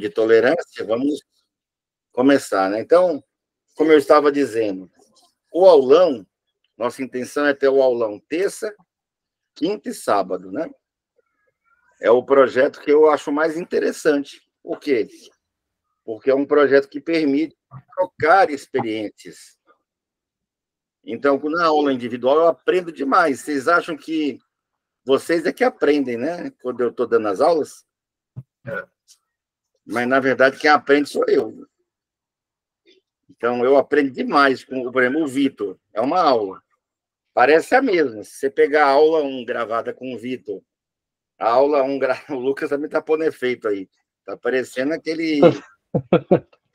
de tolerância, vamos começar, né? Então, como eu estava dizendo, o aulão, nossa intenção é ter o aulão terça, quinta e sábado, né? É o projeto que eu acho mais interessante. Por quê? Porque é um projeto que permite trocar experiências. Então, na aula individual, eu aprendo demais. Vocês acham que vocês é que aprendem, né? Quando eu estou dando as aulas? Mas, na verdade, quem aprende sou eu. Então, eu aprendo demais com, por exemplo, o Vitor. É uma aula. Parece a mesma. Se você pegar a aula 1 gravada com o Vitor, a aula 1, o Lucas também está pondo efeito aí. Está parecendo aquele...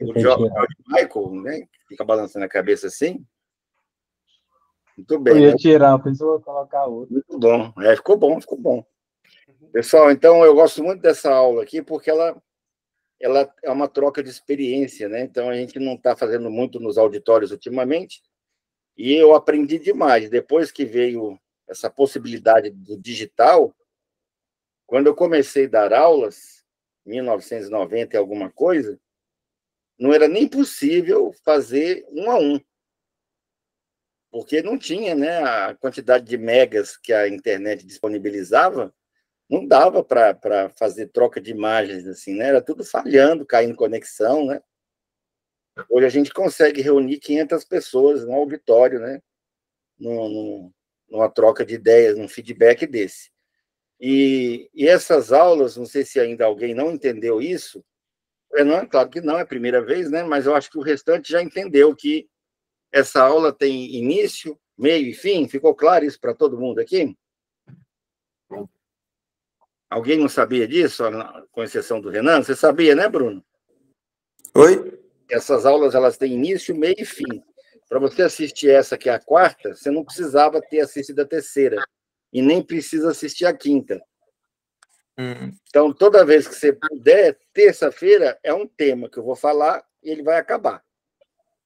o George Michael, né? Que fica balançando a cabeça assim. Muito bem. Eu ia tirar, por isso eu vou colocar outro. Muito bom. Ficou bom, ficou bom. Pessoal, então, eu gosto muito dessa aula aqui, porque ela é uma troca de experiência, né? Então, a gente não está fazendo muito nos auditórios ultimamente, e eu aprendi demais. Depois que veio essa possibilidade do digital, quando eu comecei a dar aulas, em 1990 e alguma coisa, não era nem possível fazer 1 a 1, porque não tinha, né, a quantidade de megas que a internet disponibilizava, não dava para fazer troca de imagens, assim, né? Era tudo falhando, caindo conexão, né? Hoje a gente consegue reunir 500 pessoas no auditório, né? Numa troca de ideias, num feedback desse. E essas aulas, não sei se ainda alguém não entendeu isso, não, claro que não, é a primeira vez, né? Mas eu acho que o restante já entendeu que essa aula tem início, meio e fim. Ficou claro isso para todo mundo aqui? Alguém não sabia disso, com exceção do Renan? Você sabia, né, Bruno? Oi? Essas aulas elas têm início, meio e fim. Para você assistir essa, que é a quarta, você não precisava ter assistido a terceira. E nem precisa assistir a quinta. Então, toda vez que você puder, terça-feira é um tema que eu vou falar e ele vai acabar.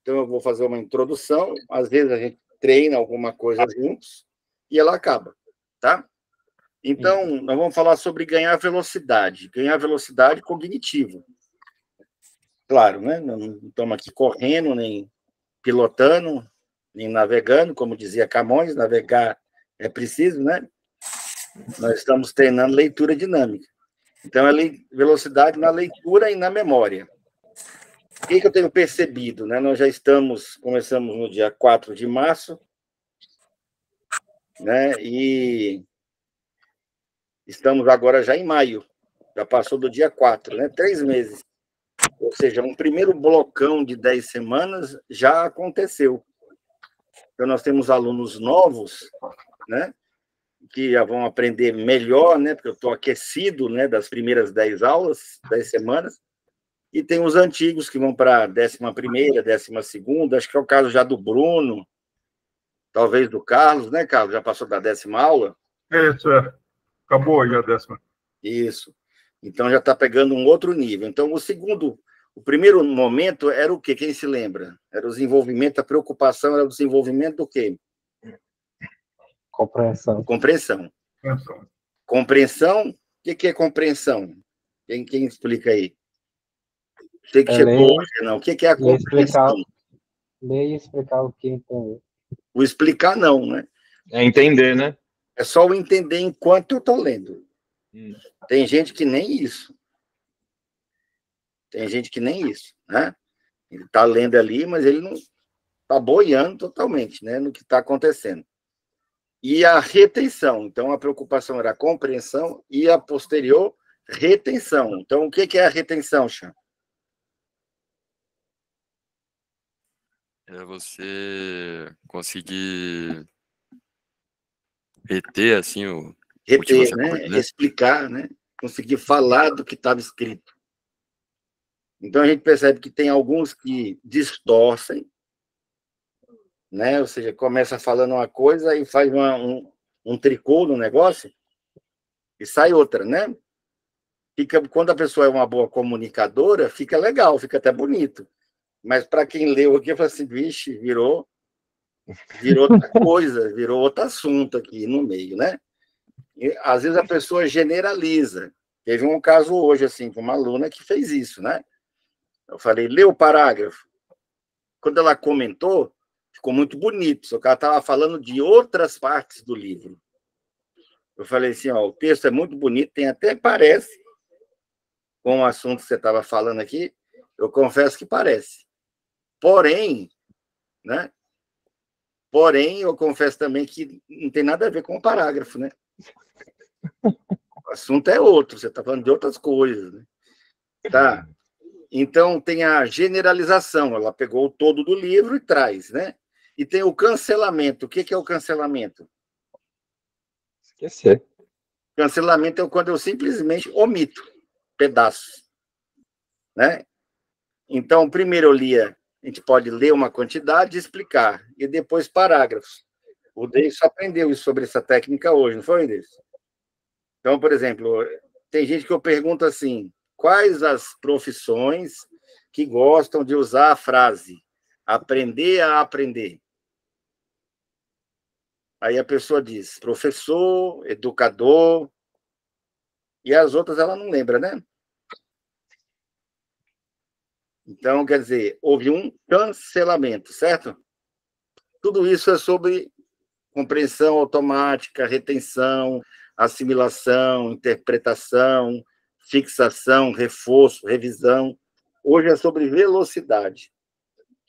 Então, eu vou fazer uma introdução, às vezes a gente treina alguma coisa juntos e ela acaba, tá? Então, nós vamos falar sobre ganhar velocidade cognitiva. Claro, né? Não estamos aqui correndo, nem pilotando, nem navegando, como dizia Camões, navegar é preciso, né? Nós estamos treinando leitura dinâmica. Então, é velocidade na leitura e na memória. O que eu tenho percebido, né? Nós já começamos no dia 4 de março, né? E estamos agora já em maio, já passou do dia 4, né? 3 meses. Ou seja, um primeiro blocão de 10 semanas já aconteceu. Então, nós temos alunos novos, né? Que já vão aprender melhor, né? Porque eu estou aquecido, né? Das primeiras 10 aulas, 10 semanas. E tem os antigos que vão para a 11ª, 12ª, acho que é o caso já do Bruno, talvez do Carlos, né, Carlos? Já passou da 10ª aula? Isso, é. Acabou já a 10ª. Isso. Então, já está pegando um outro nível. Então, o primeiro momento era o quê? Quem se lembra? Era o desenvolvimento, a preocupação era o desenvolvimento do quê? Compreensão. Compreensão, o que é compreensão? Quem explica aí? Sei que chegou hoje, não. O que é a compreensão? Ler e explicar o que entender. O explicar, não, né? É entender, né? É só o entender enquanto eu estou lendo. Tem gente que nem isso. Né? Ele está lendo ali, mas ele não está boiando totalmente, né, no que está acontecendo. E a retenção. Então, a preocupação era a compreensão e a posterior retenção. Então, o que é a retenção, Chan? É você conseguir reter, assim, o que você né? pode, né? Explicar, né? Conseguir falar do que estava escrito. Então, a gente percebe que tem alguns que distorcem, né? Ou seja, começa falando uma coisa e faz um tricô no negócio e sai outra, né? Quando a pessoa é uma boa comunicadora, fica legal, fica até bonito. Mas para quem leu aqui, eu falo assim, vixe, virou outra coisa, virou outro assunto aqui no meio, né? E, às vezes a pessoa generaliza. Teve um caso hoje, assim, com uma aluna que fez isso, né? Eu falei, lê o parágrafo. Quando ela comentou, ficou muito bonito, só que ela estava falando de outras partes do livro. Eu falei assim, ó, o texto é muito bonito, tem até parece com o assunto que você estava falando aqui, eu confesso que parece. Porém, né? Porém, eu confesso também que não tem nada a ver com o parágrafo, né? O assunto é outro, você está falando de outras coisas, né? Tá? Então, tem a generalização, ela pegou o todo do livro e traz, né? E tem o cancelamento. O que é o cancelamento? Esquecer. Cancelamento é quando eu simplesmente omito pedaços, né? Então, primeiro eu lia, a gente pode ler uma quantidade e explicar, e depois parágrafos. O Deis aprendeu isso sobre essa técnica hoje, não foi, Deis? Então, por exemplo, tem gente que eu pergunto assim, quais as profissões que gostam de usar a frase aprender a aprender? Aí a pessoa diz professor, educador, e as outras ela não lembra, né? Então, quer dizer, houve um cancelamento, certo? Tudo isso é sobre compreensão automática, retenção, assimilação, interpretação, fixação, reforço, revisão. Hoje é sobre velocidade.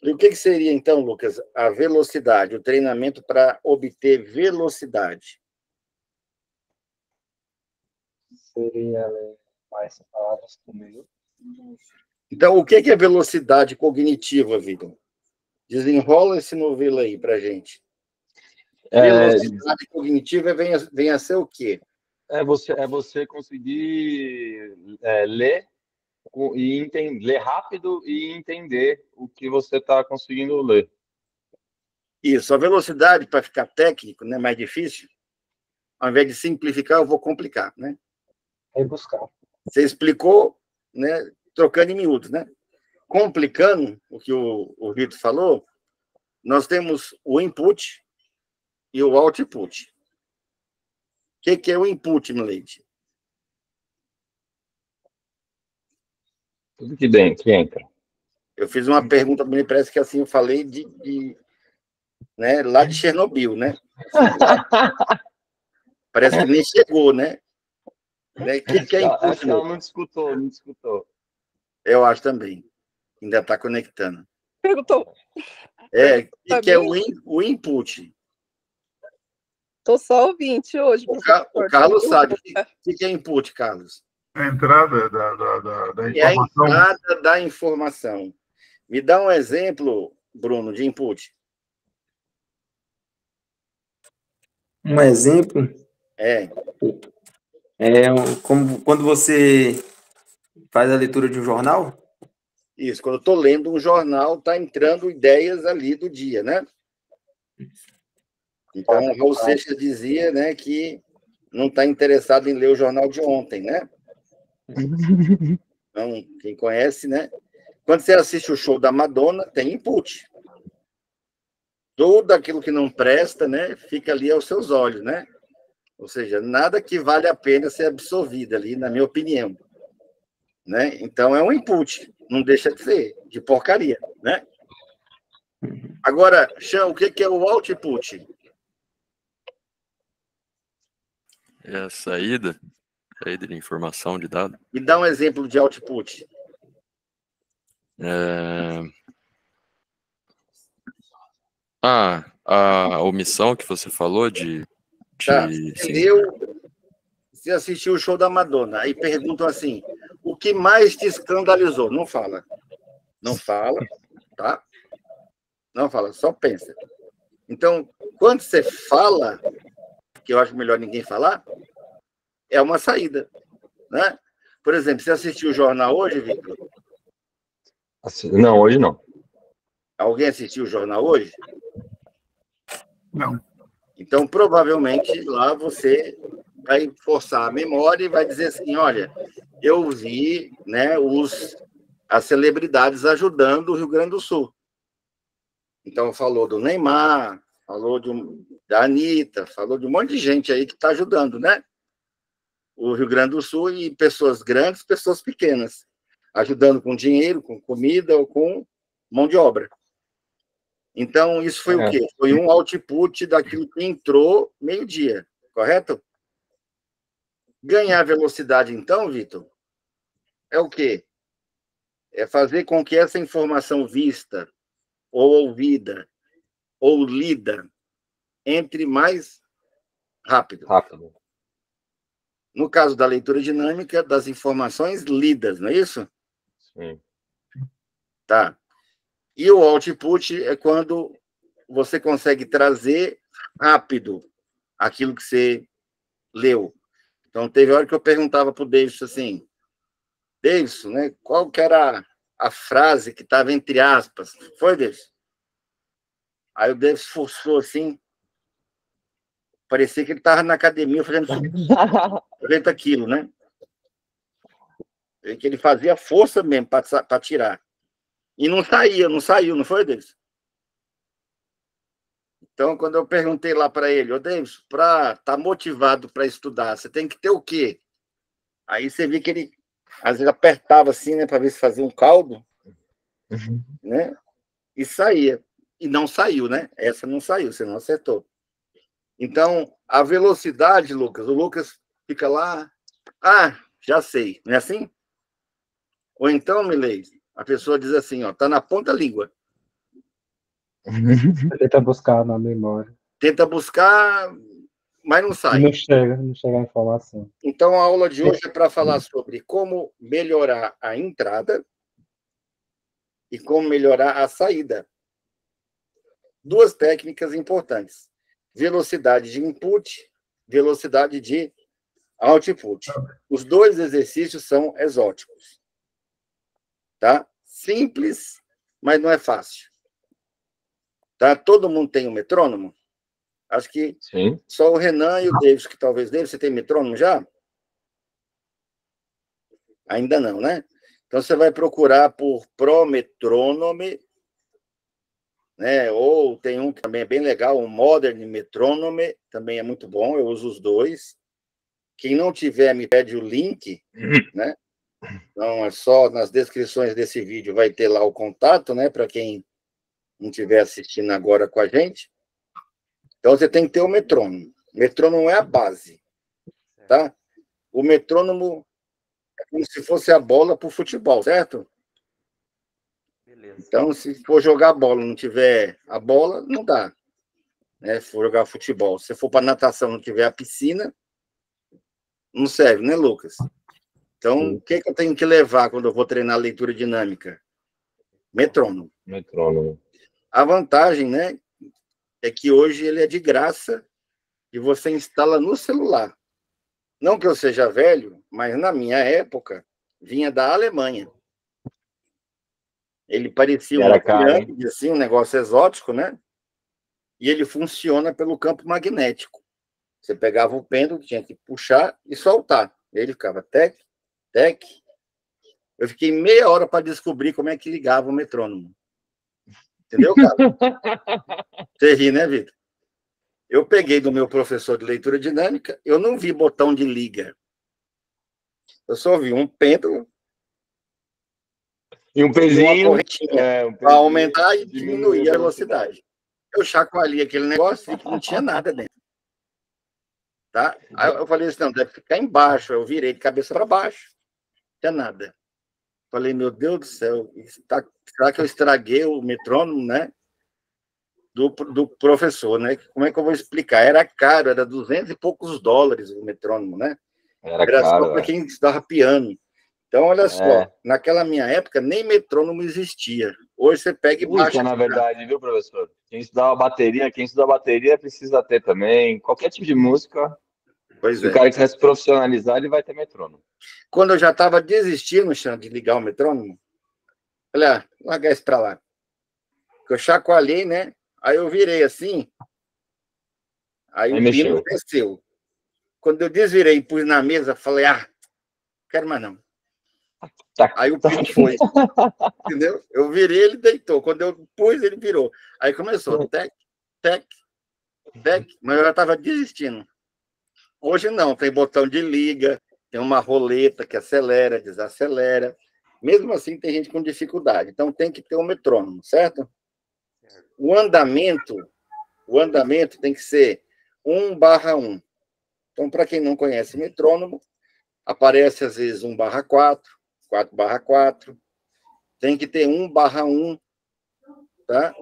E o que seria, então, Lucas, a velocidade, o treinamento para obter velocidade? Seria ler mais palavras comigo. Então, o que é velocidade cognitiva, Vitor? Desenrola esse novelo aí para a gente. Velocidade cognitiva vem a ser o quê? É você conseguir ler e ler rápido e entender o que você está conseguindo ler. Isso, a velocidade, para ficar técnico, né, mais difícil, ao invés de simplificar, eu vou complicar, né? Rebuscar. Você explicou, né, trocando em miúdos, né? Complicando o que o Vitor falou, nós temos o input e o output. O que é o input, Milady? Tudo que entra. Eu fiz uma pergunta, me parece que assim eu falei né, lá de Chernobyl, né? Parece que nem chegou, né? O que é input? Acho que ela não discutou. Eu acho também. Ainda está conectando. Perguntou. O que é o input? Tô só ouvinte hoje. O Carlos sabe. O que é input, Carlos? A entrada da informação. É a entrada da informação. Me dá um exemplo, Bruno, de input. Um exemplo como quando você faz a leitura de um jornal? Isso, quando eu estou lendo um jornal, está entrando ideias ali do dia, né? Então, o Raul Seixas dizia, né, que não está interessado em ler o jornal de ontem, né? Então, quem conhece, né? Quando você assiste o show da Madonna, tem input. Tudo aquilo que não presta, né, fica ali aos seus olhos, né? Ou seja, nada que vale a pena ser absorvido ali, na minha opinião. Né? Então, é um input, não deixa de ser, de porcaria, né? Agora, Xan, o que é o output? É a saída de informação, de dado. Me dá um exemplo de output. A omissão que você falou Tá, entendeu? Você assistiu o show da Madonna, aí perguntam assim, o que mais te escandalizou? Não fala. Não fala, tá? Não fala, só pensa. Então, quando você fala, que eu acho melhor ninguém falar, é uma saída, né? Por exemplo, você assistiu o jornal hoje, Victor? Não, hoje não. Alguém assistiu o jornal hoje? Não. Então, provavelmente, lá você vai forçar a memória e vai dizer assim, olha, eu vi, né, as celebridades ajudando o Rio Grande do Sul. Então, falou do Neymar, falou da Anitta, falou de um monte de gente aí que está ajudando, né? o Rio Grande do Sul, e pessoas grandes, pessoas pequenas, ajudando com dinheiro, com comida ou com mão de obra. Então, isso foi o quê? Foi um output daquilo que entrou meio-dia, correto? Ganhar velocidade, então, Vitor, é o quê? É fazer com que essa informação vista, ou ouvida, ou lida, entre mais rápido. No caso da leitura dinâmica, das informações lidas, não é isso? Sim. Tá. E o output é quando você consegue trazer rápido aquilo que você leu. Então, teve hora que eu perguntava para o Davidson assim, Davidson, né, qual que era a frase que estava entre aspas? Foi, Davidson? Aí o Davidson forçou assim, parecia que ele estava na academia fazendo 40 quilos, né? Que ele fazia força mesmo para tirar. E não saiu, não foi, Davidson? Então, quando eu perguntei lá para ele, ô Davidson, para estar motivado para estudar, você tem que ter o quê? Aí você vê que ele, às vezes, apertava assim, né, para ver se fazia um caldo, né? E saía. E não saiu, né? Essa não saiu, você não acertou. Então, a velocidade, Lucas, o Lucas fica lá, já sei, não é assim? Ou então, Milei, a pessoa diz assim, ó, tá na ponta da língua. Tenta buscar na memória. Tenta buscar, mas não sai. Não chega a informação. Então, a aula de hoje é para falar sobre como melhorar a entrada e como melhorar a saída. Duas técnicas importantes. Velocidade de input, velocidade de output. Os dois exercícios são exóticos. Tá? Simples, mas não é fácil. Tá? Todo mundo tem um metrônomo? Acho que Sim. Só o Renan e o Davis, que talvez dele. Você tem metrônomo já? Ainda não, né? Então, você vai procurar por Prometronome, né? Ou tem um que também é bem legal, um Modern Metronome, também é muito bom, eu uso os dois. Quem não tiver, me pede o link, né? Então, é só nas descrições desse vídeo vai ter lá o contato, né? Para quem não estiver assistindo agora com a gente. Então, você tem que ter o metrônomo. O metrônomo é a base, tá? O metrônomo é como se fosse a bola para o futebol, certo? Beleza. Então, se for jogar bola e não tiver a bola, não dá. Né? Se for jogar futebol. Se for para natação e não tiver a piscina, não serve, né, Lucas? Então, o que eu tenho que levar quando eu vou treinar leitura dinâmica? Metrônomo. Metrônomo. A vantagem, né, é que hoje ele é de graça e você instala no celular. Não que eu seja velho, mas na minha época vinha da Alemanha. Ele parecia uma pirâmide, assim, um negócio exótico, né? E ele funciona pelo campo magnético. Você pegava o pêndulo, tinha que puxar e soltar. Ele ficava tec, tec. Eu fiquei meia hora para descobrir como é que ligava o metrônomo. Entendeu, cara? Você ri, né, Vitor? Eu peguei do meu professor de leitura dinâmica, eu não vi botão de liga. Eu só vi um pêndulo e um pezinho, uma correntinha para aumentar e diminuir a velocidade. Eu chacoalhei aquele negócio e não tinha nada dentro. Tá? Aí eu falei assim, não, deve ficar embaixo. Eu virei de cabeça para baixo. Não tinha nada. Falei, meu Deus do céu, será que eu estraguei o metrônomo, né? Do professor, né? Como é que eu vou explicar? Era caro, era 200 e poucos dólares o metrônomo, né? Era caro, só para quem estudava piano. Então, olha só, naquela minha época, nem metrônomo existia. Hoje você pega e baixa. Na verdade, viu, professor? Quem estuda bateria precisa ter também. Qualquer tipo de música. Se o cara quiser se profissionalizar, ele vai ter metrônomo. Quando eu já estava desistindo, de ligar o metrônomo, falei, larga isso para lá. Eu chacoalhei, né? Aí eu virei assim, aí o pino desceu. Quando eu desvirei e pus na mesa, falei, quero mais não. Aí o pino foi. Entendeu? Eu virei, ele deitou. Quando eu pus, ele virou. Aí começou, tec, tec, tec, mas eu já estava desistindo. Hoje não, tem botão de liga, tem uma roleta que acelera, desacelera. Mesmo assim, tem gente com dificuldade. Então, tem que ter um metrônomo, certo? O andamento tem que ser 1/1. Então, para quem não conhece metrônomo, aparece às vezes 1/4, 4/4. Tem que ter 1/1, tá?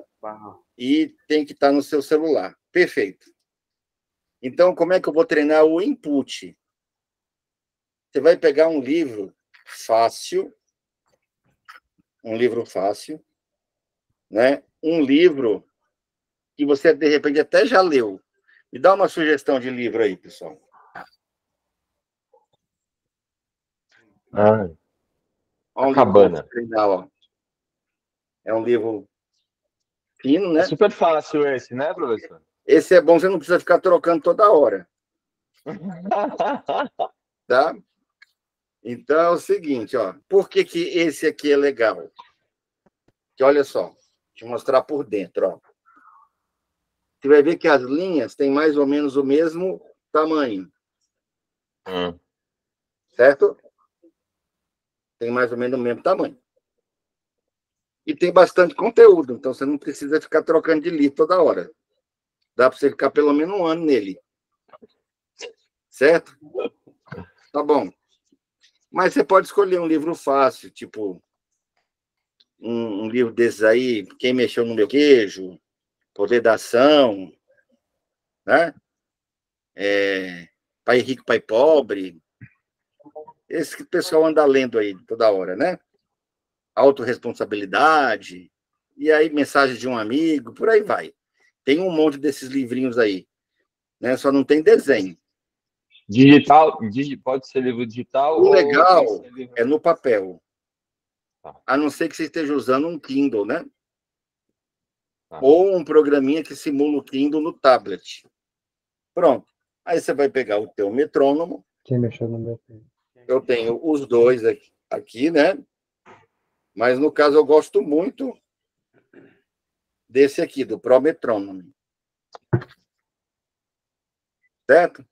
E tem que estar no seu celular. Perfeito. Então, como é que eu vou treinar o input? Você vai pegar um livro fácil, né? Um livro que você, de repente, até já leu. Me dá uma sugestão de livro aí, pessoal. Ah, Ó, um Cabana. livro treinar, ó. É um livro fino, né? É super fácil esse, né, professor? Esse é bom, você não precisa ficar trocando toda hora, tá? Então, é o seguinte, ó. Por que que esse aqui é legal? Que olha só, vou te mostrar por dentro, ó. Você vai ver que as linhas têm mais ou menos o mesmo tamanho, certo? Tem mais ou menos o mesmo tamanho. E tem bastante conteúdo, então você não precisa ficar trocando de livro toda hora. Dá para você ficar pelo menos 1 ano nele. Certo? Tá bom. Mas você pode escolher um livro fácil, tipo um livro desses aí, Quem Mexeu no Meu Queijo, Poder da Ação, né? Pai Rico, Pai Pobre. Esse que o pessoal anda lendo aí toda hora, né? Autorresponsabilidade, e aí Mensagem de um Amigo, por aí vai. Tem um monte desses livrinhos aí, né? Só não tem desenho. Digital, pode ser livro digital O legal ou livro... é no papel. Tá. A não ser que você esteja usando um Kindle, né? Tá. Ou um programinha que simula o Kindle no tablet. Pronto. Aí você vai pegar o teu metrônomo. Quem mexeu no meu filho? Eu tenho os dois aqui, né? Mas, no caso, eu gosto muito desse aqui, do Pro Metrônomo. Certo?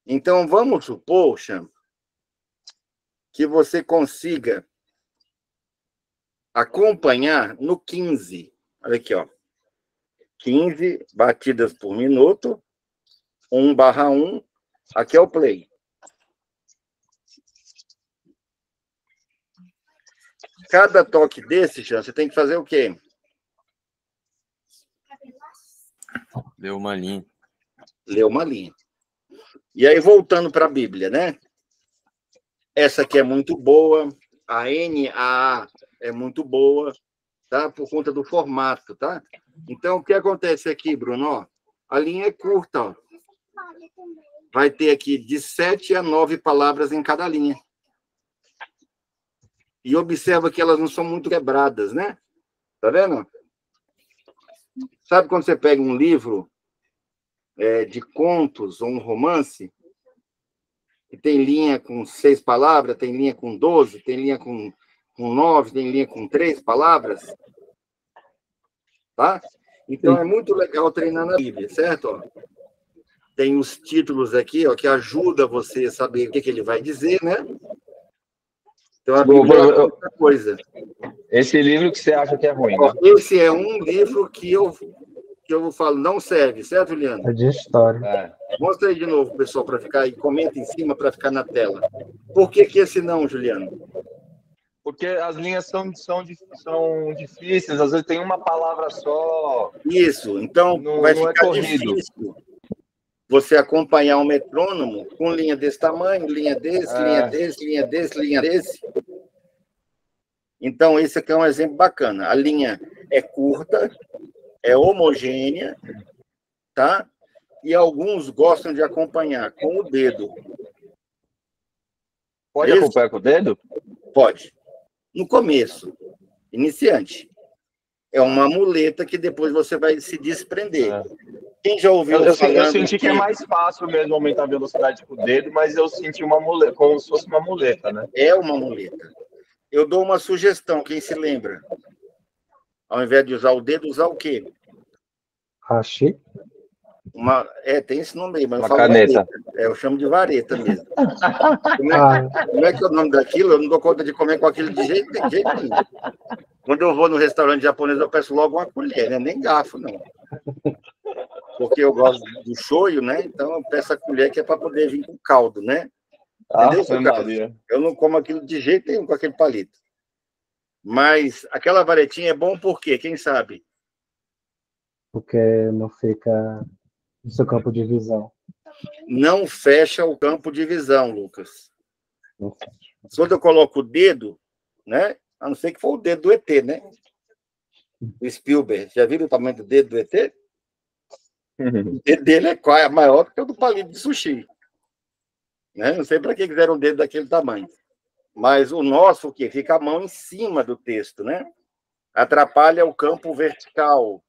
Então, vamos supor, Cham, que você consiga acompanhar no 15. Olha aqui, ó. 15 batidas por minuto, 1/1. Aqui é o play. Cada toque desse, Cham, você tem que fazer o quê? Deu uma linha. Ler uma linha. E aí, voltando para a Bíblia, né? Essa aqui é muito boa. A NAA é muito boa, tá? Por conta do formato, tá? Então, o que acontece aqui, Bruno? Ó, a linha é curta, ó. Vai ter aqui de 7 a 9 palavras em cada linha. E observa que elas não são muito quebradas, né? Tá vendo? Sabe quando você pega um livro de contos ou um romance, e tem linha com 6 palavras, tem linha com 12, tem linha com 9, tem linha com 3 palavras? Tá? Então, é muito legal treinar na Bíblia, certo? Ó, tem os títulos aqui, ó, que ajuda você a saber o que ele vai dizer, né? Então, a Bíblia é outra coisa. Esse livro que você acha que é ruim, né? Esse é um livro que eu falo, não serve, certo, Juliano? É de história. Mostra aí de novo, pessoal, para ficar aí, comenta em cima para ficar na tela. Por que esse não, Juliano? Porque as linhas são difíceis, às vezes tem uma palavra só. Isso, então vai ficar difícil você acompanhar um metrônomo com linha desse tamanho, linha desse, linha desse, linha desse, linha desse. Então, esse aqui é um exemplo bacana. A linha é curta, é homogênea, tá? E alguns gostam de acompanhar com o dedo. Pode acompanhar com o dedo? Pode. No começo, iniciante. É uma muleta que depois você vai se desprender. Quem já ouviu eu senti que é mais fácil mesmo aumentar a velocidade com o dedo, mas eu senti uma muleta, como se fosse uma muleta, né? É uma muleta. Eu dou uma sugestão, quem se lembra? Ao invés de usar o dedo, usar o quê? Hashi? Tem esse nome aí, mas eu Uma falo caneta. vareta. Eu chamo de vareta mesmo. Ah, Como é que é o nome daquilo? Eu não dou conta de comer com aquilo de jeito nenhum. Quando eu vou no restaurante japonês, eu peço logo uma colher, né? Nem garfo, não. Porque eu gosto do shoyu, né? Então eu peço a colher que é para poder vir com caldo, né? Entendeu, seu Carlos? Maria. Eu não como aquilo de jeito nenhum com aquele palito. Mas aquela varetinha é bom porque, quem sabe? porque não fica no seu campo de visão. Não fecha o campo de visão, Lucas. Não fecha. Quando eu coloco o dedo, né? A não ser que for o dedo do ET, né? O Spielberg. Já viram o tamanho do dedo do ET? O dedo dele é maior que o do palito de sushi. Né? Não sei para que quiseram um dedo daquele tamanho. Mas o nosso, o quê? Fica a mão em cima do texto, né? Atrapalha o campo vertical.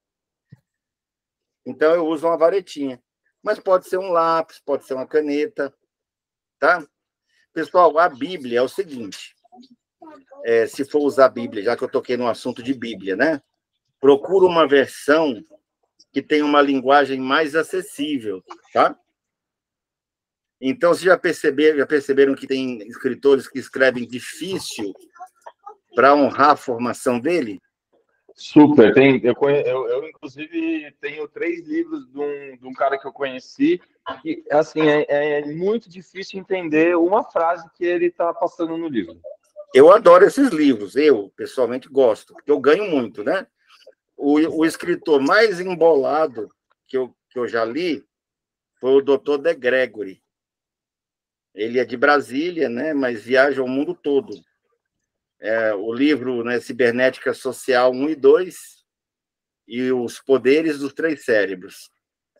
Então, eu uso uma varetinha. Mas pode ser um lápis, pode ser uma caneta, tá? Pessoal, a Bíblia é o seguinte. Se for usar a Bíblia, já que eu toquei no assunto de Bíblia, né? Procura uma versão que tenha uma linguagem mais acessível, tá? Então, vocês já perceberam que tem escritores que escrevem difícil para honrar a formação dele? Super. Eu, inclusive, tenho 3 livros de um cara que eu conheci que, assim, é muito difícil entender uma frase que ele está passando no livro. Eu adoro esses livros. Eu, pessoalmente, gosto, porque eu ganho muito, né? O escritor mais embolado que eu já li foi o Dr. De Gregory. Ele é de Brasília, né, mas viaja o mundo todo. O livro, né, Cibernética Social 1 e 2 e os Poderes dos 3 Cérebros.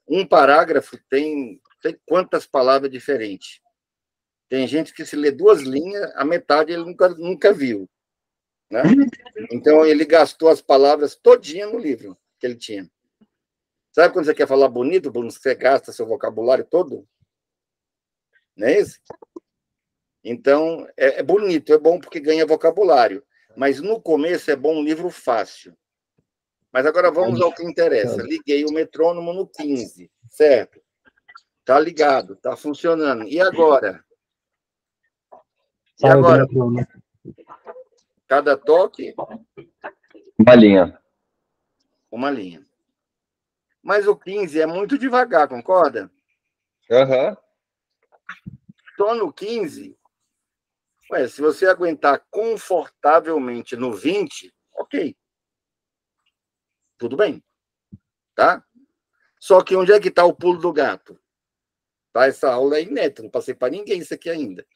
Um parágrafo tem sei quantas palavras diferentes. Tem gente que se lê 2 linhas, a metade ele nunca viu. Né? Então, ele gastou as palavras todinha no livro que ele tinha. Sabe quando você quer falar bonito, Bruno, você gasta seu vocabulário todo? Não é isso? Então, é bonito, é bom porque ganha vocabulário. Mas, no começo, é bom um livro fácil. Mas agora vamos ao que interessa. Liguei o metrônomo no 15, certo? Está ligado, está funcionando. E agora? E agora? Cada toque... Uma linha. Uma linha. Mas o 15 é muito devagar, concorda? Aham. Só no 15... se você aguentar confortavelmente no 20, ok. Tudo bem. Tá? Só que onde é que está o pulo do gato? Tá? Essa aula é inédita, não passei para ninguém isso aqui ainda.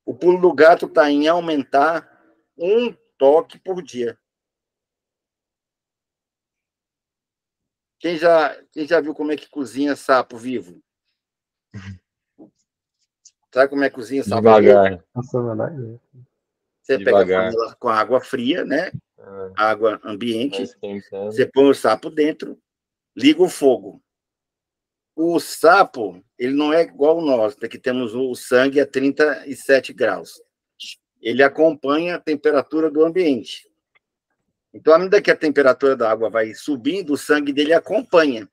O pulo do gato está em aumentar 1 toque por dia. Quem já viu como é que cozinha sapo vivo? Sabe como é que cozinha sapo Devagar. vivo? Nossa, Você Devagar. pega com água fria, né? Água ambiente. Esquentando. Você põe o sapo dentro, liga o fogo. O sapo, ele não é igual nós, que temos o sangue a 37 graus. Ele acompanha a temperatura do ambiente. Então, à medida que a temperatura da água vai subindo, o sangue dele acompanha.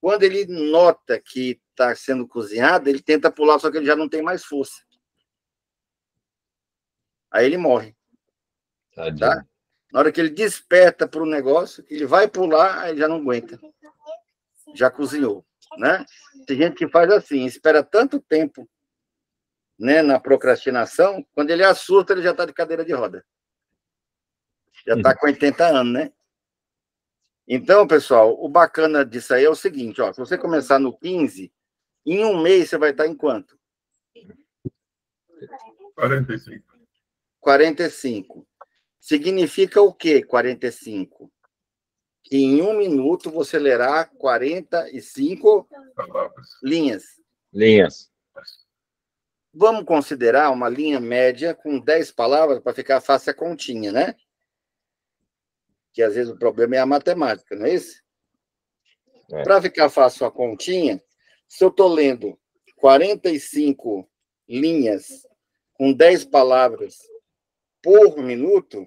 Quando ele nota que está sendo cozinhado, ele tenta pular, só que ele já não tem mais força. Aí ele morre. Tadinho. Tá? Na hora que ele desperta para o negócio, ele vai pular, aí já não aguenta. Já cozinhou. Né? Tem gente que faz assim, espera tanto tempo, né, na procrastinação, quando ele assusta, ele já está de cadeira de roda. Já está com 80 anos, né? Então, pessoal, o bacana disso aí é o seguinte, ó, se você começar no 15, em 1 mês você vai estar em quanto? 45. 45. Significa o quê, 45? Que em 1 minuto você lerá 45 linhas. Linhas. Vamos considerar uma linha média com 10 palavras para ficar fácil a continha, né? Que às vezes o problema é a matemática, não é isso? Para ficar fácil a continha, se eu estou lendo 45 linhas com 10 palavras por minuto,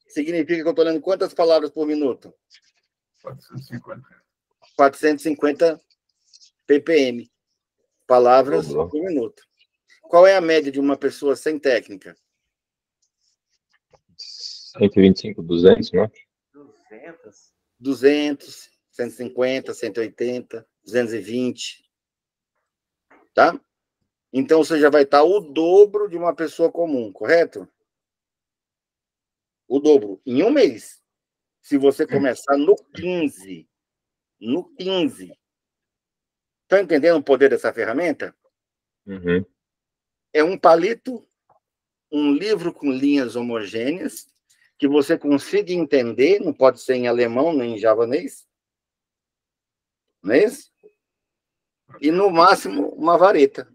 significa que eu estou lendo quantas palavras por minuto? 450. 450 ppm, palavras Dobrou. por minuto. Qual é a média de uma pessoa sem técnica? 125, 200, né? 200, 150, 180, 220. Tá? Então, você já vai estar o dobro de uma pessoa comum, correto? O dobro. Em um mês. Se você começar no 15. No 15. Está entendendo o poder dessa ferramenta? Uhum. É um palito, um livro com linhas homogêneas, que você consiga entender, não pode ser em alemão nem em javanês, não é isso? E, no máximo, uma vareta.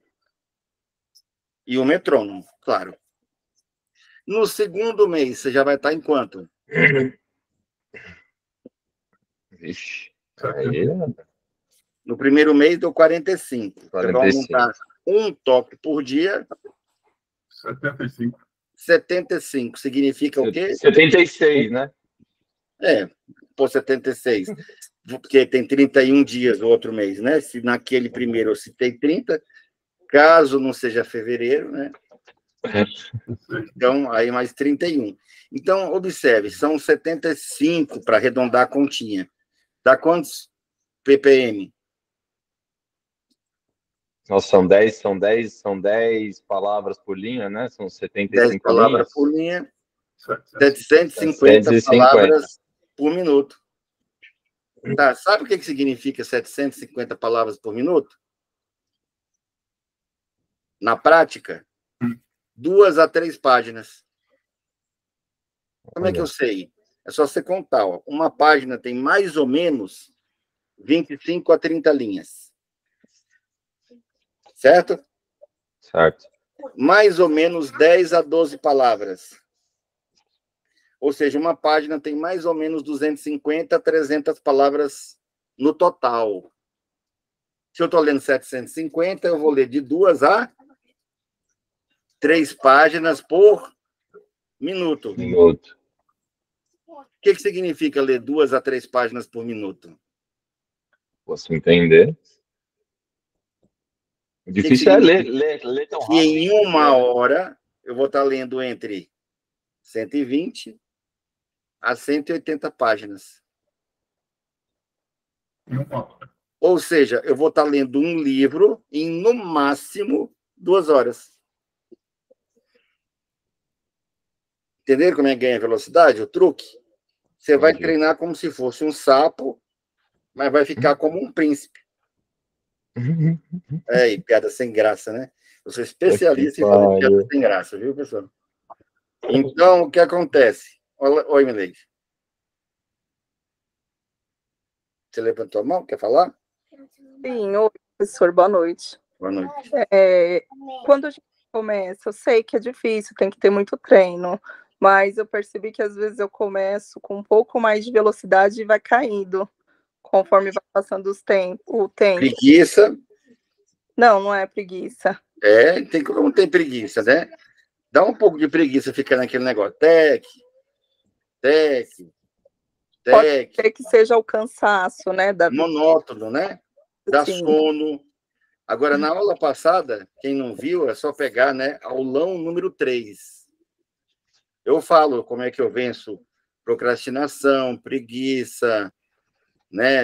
E um metrônomo, claro. No segundo mês, você já vai estar em quanto? Vixe. Aí, No primeiro mês, deu 45. Você vai 45. aumentar um toque por dia. 75. 75. Significa o quê? 76, né? Por 76. Porque tem 31 dias o outro mês, né? Se naquele primeiro eu citei 30, caso não seja fevereiro, né? Então, aí mais 31. Então, observe, são 75 para arredondar a continha. Dá quantos ppm? Nossa, são 10 palavras por linha, né? São 10 75 palavras linhas. por linha, 750 750 palavras por minuto. Tá, sabe o que significa 750 palavras por minuto? Na prática, 2 a 3 páginas. Como é que eu sei? É só você contar. Ó. Uma página tem mais ou menos 25 a 30 linhas. Certo? Certo. Mais ou menos 10 a 12 palavras. Ou seja, uma página tem mais ou menos 250 a 300 palavras no total. Se eu estou lendo 750, eu vou ler de 2 a 3 páginas por minuto. Minuto. O que significa ler 2 a 3 páginas por minuto? Posso entender. O difícil é ler tão rápido. Que em uma hora eu vou estar lendo entre 120 a 180 páginas. Ou seja, eu vou estar lendo um livro em, no máximo, 2 horas. Entenderam como é que ganha velocidade? O truque? Você vai treinar como se fosse um sapo, mas vai ficar como um príncipe. E piada sem graça, né? Eu sou especialista em fazer piada sem graça, viu, pessoal? Então, o que acontece? Oi, Milene. Você levantou a mão? Quer falar? Sim, oi, professor, boa noite. Boa noite. Quando a gente começa, eu sei que é difícil, tem que ter muito treino, mas eu percebi que às vezes eu começo com um pouco mais de velocidade e vai caindo, conforme vai passando o tempo. Preguiça? Não é preguiça. Não tem preguiça, né? Dá um pouco de preguiça ficar naquele negócio. Pode ser que seja o cansaço, né? Monótono, né? Dá Sim. sono. Agora, na aula passada, quem não viu, é só pegar, né? Aulão número 3. Eu falo como é que eu venço procrastinação, preguiça, né?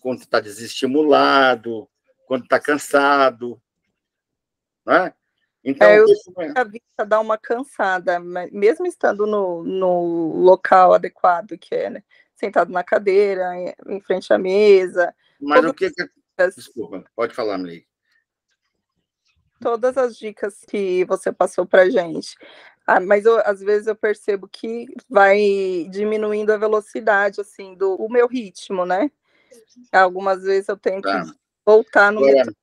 Quando está desestimulado, quando está cansado, né? Então, a vista dá uma cansada, mesmo estando no local adequado, que é, né, sentado na cadeira, em frente à mesa. Mas o que... Desculpa, pode falar, Milene. Todas as dicas que você passou para a gente. Mas às vezes eu percebo que vai diminuindo a velocidade, assim, o meu ritmo, né? Algumas vezes eu tenho que voltar no metrô.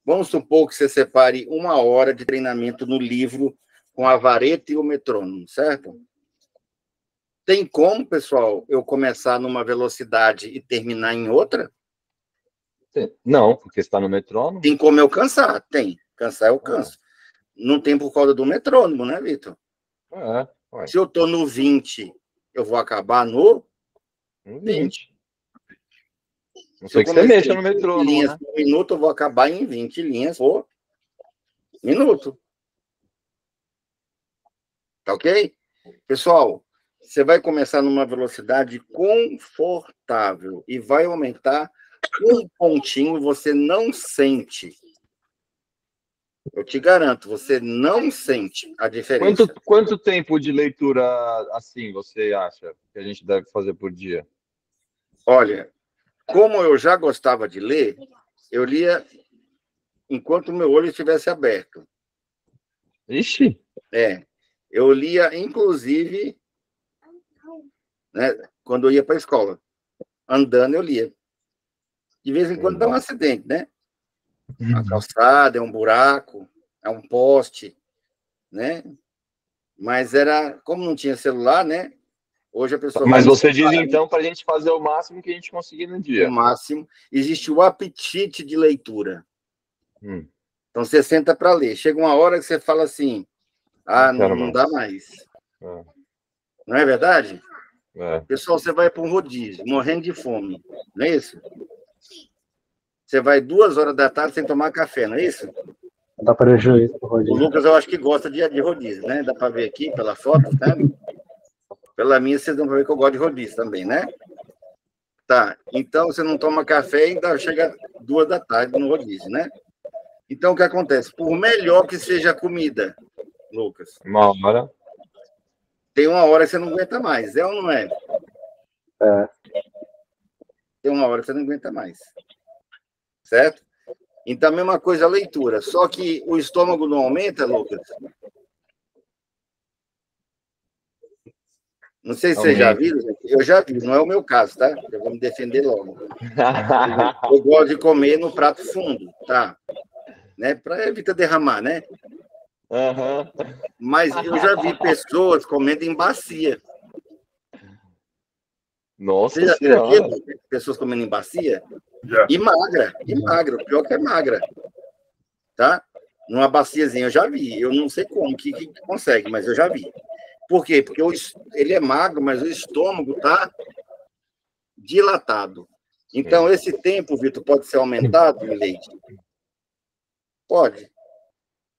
Vamos supor que você separe 1 hora de treinamento no livro com a vareta e o metrônomo, certo? Tem como, pessoal, eu começar numa velocidade e terminar em outra? Não, porque está no metrônomo. Tem como eu cansar? Tem. Cansar eu canso. Não tem por causa do metrônomo, né, Vitor? Se eu estou no 20, eu vou acabar no 20. Não Se eu sei que você comecei mexa no 20 metrônomo, linhas né? por minuto, eu vou acabar em 20 linhas por minuto. Tá ok? Pessoal, você vai começar numa velocidade confortável e vai aumentar um pontinho, você não sente. Eu te garanto, você não sente a diferença. Quanto tempo de leitura assim você acha que a gente deve fazer por dia? Olha, como eu já gostava de ler, eu lia enquanto o meu olho estivesse aberto. Ixi, Eu lia, inclusive, né, quando eu ia para a escola. Andando, eu lia. De vez em quando dá um acidente, né? A calçada, é um buraco, é um poste, né? Mas era, como não tinha celular, né? Hoje a pessoa vai mas no você diz celular, então para a gente fazer o máximo que a gente conseguir no no dia. máximo. Existe o apetite de leitura. Hum, Então, você senta para ler. Chega uma hora que você fala assim, não quero não mais. dá mais. É, Não é verdade? é. Pessoal, você vai para um rodízio, morrendo de fome, não é isso? Você vai 2 horas da tarde sem tomar café, não é isso? Dá prejuízo pro O rodízio. Lucas, eu acho que gosta de rodízio, né? Dá para ver aqui pela foto, tá? Pela minha, vocês dão para ver que eu gosto de rodízio também, né? Tá, então você não toma café e ainda chega 2 da tarde no rodízio, né? Então, o que acontece? Por melhor que seja a comida, Lucas, Uma hora. tem uma hora que você não aguenta mais, é ou não é? É. Tem uma hora que você não aguenta mais. Certo? Então, a mesma coisa a leitura. Só que o estômago não aumenta, Lucas? Não sei se vocês já viram. Eu já vi, não é o meu caso, tá? Eu vou me defender logo. Eu gosto de comer no prato fundo, tá? Né? Para evitar derramar, né? Aham. Mas eu já vi pessoas comendo em bacia. Nossa Você já viu Senhora. aquilo? Pessoas comendo em bacia? Já. E magra. O pior que é magra. Tá? Numa baciazinha, eu já vi. Eu não sei como que consegue, mas eu já vi. Por quê? Porque ele é magro, mas o estômago está dilatado. Então, esse tempo, Vitor, pode ser aumentado em leite? Pode.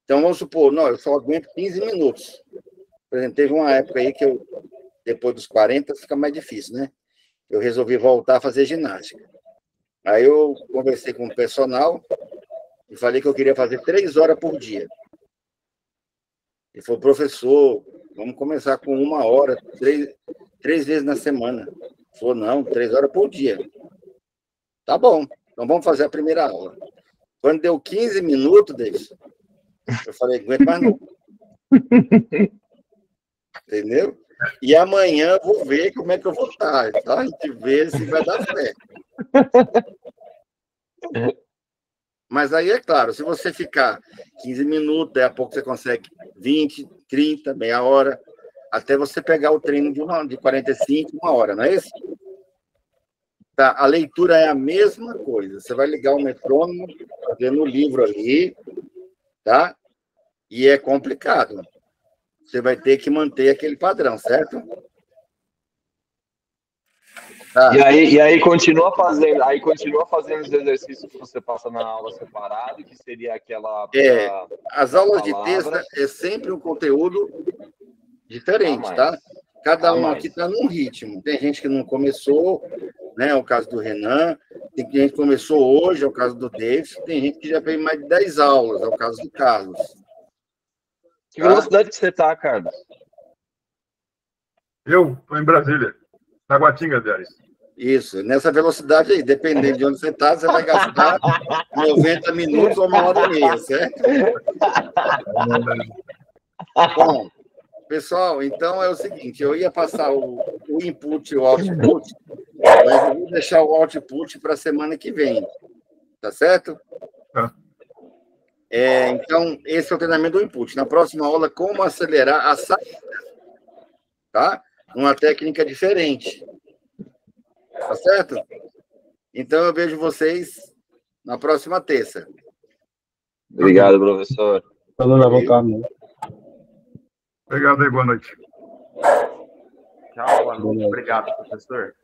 Então, vamos supor, não, eu só aguento 15 minutos. Por exemplo, teve uma época aí que eu, depois dos 40, fica mais difícil, né? Eu resolvi voltar a fazer ginástica. Aí eu conversei com o personal e falei que eu queria fazer 3 horas por dia. Ele falou, professor, vamos começar com 1 hora, 3 vezes na semana. Ele falou, não, 3 horas por dia. Tá bom, então vamos fazer a primeira aula. Quando deu 15 minutos, Davis, eu falei, aguento mais não. Entendeu? E amanhã eu vou ver como é que eu vou estar. Tá? A gente vê se vai dar certo. Mas aí, é claro, se você ficar 15 minutos, daí a pouco você consegue 20, 30, meia hora, até você pegar o treino de 45, 1 hora, não é isso? Tá, a leitura é a mesma coisa. Você vai ligar o metrônomo, fazendo o livro ali, tá? E é complicado. Você vai ter que manter aquele padrão, certo? Tá. E aí continua fazendo os exercícios que você passa na aula separada, que seria aquela. As aulas de terça é sempre um conteúdo diferente, tá? Cada um aqui está num ritmo. Tem gente que não começou, né? É o caso do Renan. Tem gente que começou hoje, é o caso do David. Tem gente que já fez mais de 10 aulas, é o caso do Carlos. Que velocidade que você tá, Carlos? Eu estou em Brasília, na Guatinga, aliás. Isso, nessa velocidade aí, dependendo de onde você está, você vai gastar 90 minutos ou 1 hora e meia, certo? Bom, pessoal, então é o seguinte, eu ia passar o input e o output, mas eu vou deixar o output para a semana que vem, tá certo? Tá. Então, esse é o treinamento do input. Na próxima aula, como acelerar a saída, tá? Uma técnica diferente. Tá certo? Então, eu vejo vocês na próxima terça. Obrigado, professor. Todo mundo voltar, né? Obrigado aí, boa noite. Tchau, boa noite. Obrigado, professor.